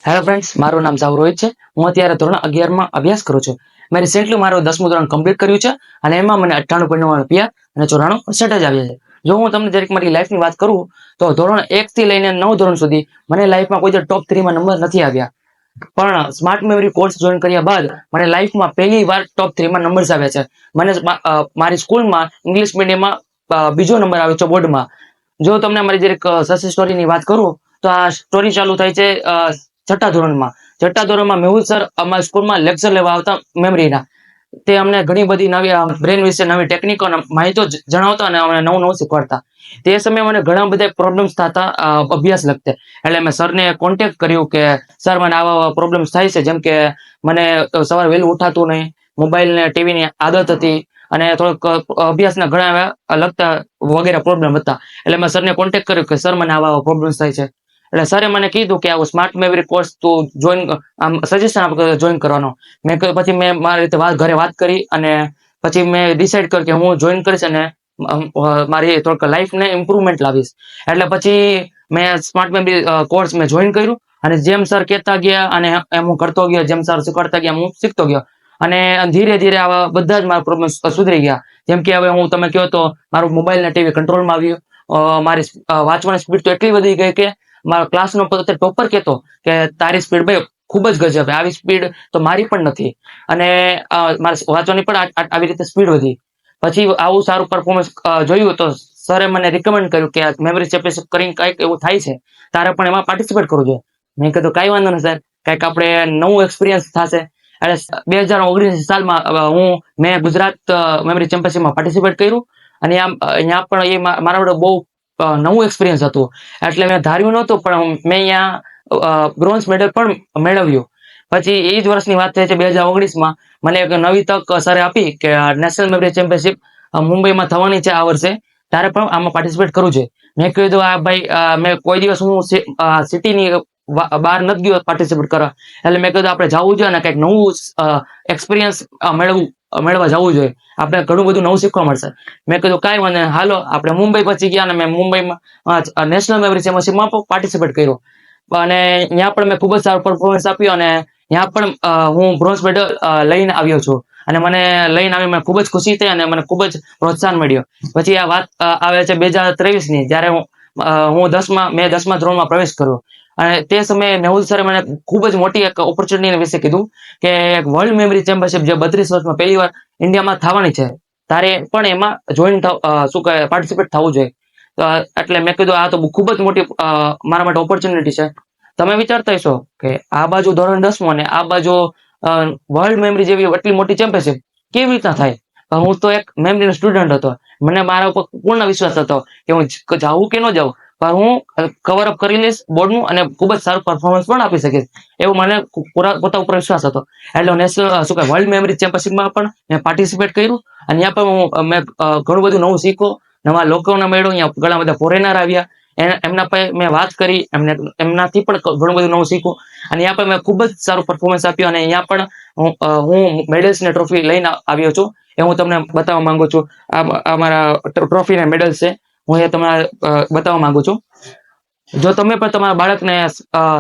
Hello friends, મારું નામ સાવ રોહિત છે. હું અત્યારે ધોરણ 11માં અભ્યાસ કરું છું. મેં રિસેન્ટલી મારું 10મું ધોરણ કમ્પ્લીટ કર્યું છે અને એમાં મને 98.99 પીઆર અને 94% આવ્યા છે. જો હું તમને જરીક મારી લાઈફની વાત કરું તો ધોરણ 1 થી લઈને 9 ધોરણ સુધી મને લાઈફમાં કોઈ ટોપ 3 માં નંબર નથી આવ્યા. પણ સ્માર્ટ મેમરી કોર્સ જોઈન કર્યા બાદ મને લાઈફમાં પહેલી વાર ટોપ 3 માં નંબર્સ આવ્યા છે. મને મારી સ્કૂલમાં ઇંગ્લિશ મીડિયમમાં બીજો નંબર આવ્યો છે બોર્ડમાં. જો તમને મારી જરીક સસ સ્ટોરીની વાત કરું તો આ સ્ટોરી ચાલુ થાય છે છઠ્ઠા ધોરણમાં મેહુલ સર અમારા સ્કૂલમાં લેક્ચર લેવા આવતા મેમરીના. તે અમને ઘણી બધી નવી બ્રેન વિશે નવી ટેકનિકો અને માહિતી જણાવતા અને અમને નવું નવું શીખવાડતા. તે સમયે મને ઘણા બધા પ્રોબ્લેમ્સ થતા અભ્યાસ લગતે. એટલે મેં સરને કોન્ટેક્ટ કર્યું કે સર મને આવા પ્રોબ્લેમ્સ થાય છે, જેમ કે મને સવારે વહેલું ઉઠાતું નહીં, મોબાઈલ ને ટીવીની આદત હતી અને થોડોક અભ્યાસના ઘણા એવા લગતા વગેરે પ્રોબ્લેમ હતા. એટલે મેં સરને કોન્ટેક્ટ કર્યો કે સર મને આવા પ્રોબ્લેમ્સ થાય છે. એટલે સરે મને કીધું કે આવું સ્માર્ટ મેમરી કોર્સ તું જોઈન આમ સજેશન આપ જોઈન કરવાનો. પછી મેં મારી રીતે ઘરે વાત કરી અને પછી મેં ડિસાઈડ કર્યું કે હું જોઈન કરીશ અને મારી થોડીક લાઈફને ઇમ્પ્રુવમેન્ટ લાવીશ. એટલે પછી મેં સ્માર્ટ મેમરી કોર્સ મેં જોઈન કર્યું અને જેમ સર કહેતા ગયા અને એમ હું કરતો ગયો, જેમ સર શીખવાડતા ગયા હું શીખતો ગયો અને ધીરે ધીરે આવા બધા જ મારા પ્રોબ્લેમ સુધરી ગયા. જેમ કે હવે હું તમે કહો તો મારું મોબાઈલ ને ટીવી કંટ્રોલમાં આવ્યું. મારી વાંચવાની સ્પીડ તો એટલી વધી ગઈ કે મારા ક્લાસનો પોતે ટોપર કહેતો કે તારી સ્પીડ ભાઈ ખૂબ જ ગજબ, આવી સ્પીડ તો મારી પણ નથી. અને મારે વાંચવાની પણ આવી રીતે સ્પીડ વધી. પછી આવું સારું પરફોર્મન્સ જોયું તો સરે મને રિકમેન્ડ કર્યું કે મેમરી ચેમ્પિયનશિપ કરીને કંઈક એવું થાય છે, તારે પણ એમાં પાર્ટિસિપેટ કરવું જોઈએ. મેં કીધું કાંઈ વાંધો નહીં સર, કંઈક આપણે નવું એક્સપિરિયન્સ થશે. એટલે 2019 સાલમાં મેં ગુજરાત મેમરી ચેમ્પિયનશિપમાં પાર્ટિસિપેટ કર્યું અને અહીંયા પણ એ મારા માટે બહુ નવું એક્સપિરિયન્સ હતું. એટલે મેં ધાર્યું નહોતું પણ મેં અહીંયા બ્રોન્ઝ મેડલ પણ મેળવ્યું. પછી એ જ વર્ષની વાત થઈ છે 2019માં મને એક નવી તક સરે આપી કે નેશનલ મેમરી ચેમ્પિયનશિપ મુંબઈમાં થવાની છે આ વર્ષે, તારે પણ આમાં પાર્ટિસિપેટ કરવું છે. મેં કીધું આ ભાઈ મેં કોઈ દિવસ હું સિટીની બહાર નથી ગયો પાર્ટિસિપેટ કરવા. એટલે મેં કીધું આપણે જવું જોઈએ અને કંઈક નવું એક્સપિરિયન્સ મેળવવા જવું જોઈએ, આપણે ઘણું બધું નવું શીખવા મળશે. મેં કીધું કાંઈ વાંધો નહીં, હાલો આપણે મુંબઈ પછી ગયા અને મેં મુંબઈમાં નેશનલ મેમરી ચેમ્પિયનશિપમાં પણ પાર્ટિસિપેટ કર્યો અને ત્યાં પણ મેં ખૂબ જ સારું પરફોર્મન્સ આપ્યું અને ત્યાં પણ હું બ્રોન્ઝ મેડલ લઈને આવ્યો છું. અને મને લઈને આવી મને ખૂબ જ ખુશી થઈ અને મને ખૂબ જ પ્રોત્સાહન મળ્યો. પછી આ વાત આવે છે 2023ની, જ્યારે મેં 10મા ધોરણમાં પ્રવેશ કર્યો અને તે સમયે મેહુલ સરે મને ખૂબ જ મોટી એક ઓપોર્ચ્યુનિટી વિશે કીધું કે એક વર્લ્ડ મેમરી ચેમ્પિયનશિપ જે 32 વર્ષમાં પહેલી વાર ઇન્ડિયામાં થવાની છે, તારે પણ એમાં જોઈન પાર્ટિસિપેટ થવું જોઈએ. એટલે મેં કીધું આ તો ખૂબ જ મોટી મારા માટે ઓપોર્ચ્યુનિટી છે. તમે વિચારતા હશો કે આ બાજુ ધોરણ 10મું અને આ બાજુ વર્લ્ડ મેમરી જેવી એટલી મોટી ચેમ્પિયનશિપ કેવી રીતના થાય? હું તો એક મેમરીનો સ્ટુડન્ટ હતો, મને મારા ઉપર પૂર્ણ વિશ્વાસ હતો કે હું જાઉં કે ન જાઉં પણ હું કવર અપ કરી લઈશ બોર્ડનું અને ખૂબ જ સારું પરફોર્મન્સ પણ આપી શકીશ, એવો મને પોતા ઉપર વિશ્વાસ હતો. એટલે નેશનલ વર્લ્ડ મેમરી ચેમ્પિયનશિપમાં પણ મેં પાર્ટિસિપેટ કર્યું અને ત્યાં પણ મેં ઘણું બધું નવું શીખ્યું, નવા લોકોને મળ્યો, અહીંયા ઘણા બધા ફોરેનર આવ્યા, એમના પાસે મેં વાત કરી, એમનાથી પણ ઘણું બધું નવું શીખ્યું અને અહીંયા પણ મેં ખૂબ જ સારું પરફોર્મન્સ આપ્યું અને અહીંયા પણ હું મેડલ્સ ને ટ્રોફી લઈને આવ્યો છું. એ હું તમને બતાવવા માંગુ છું. આ મારા ટ્રોફી ને મેડલ્સ છે, હું એ તમને બતાવવા માંગુ છું. જો તમે પણ તમારા બાળકને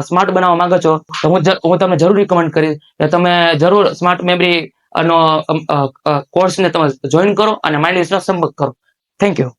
સ્માર્ટ બનાવવા માંગો છો તો હું તમને જરૂર રિકમેન્ડ કરીશ કે તમે જરૂર સ્માર્ટ મેમરી કોર્સને તમે જોઈન કરો અને માઇન્ડ વિશ્વાસ સંપર્ક કરો. Thank you.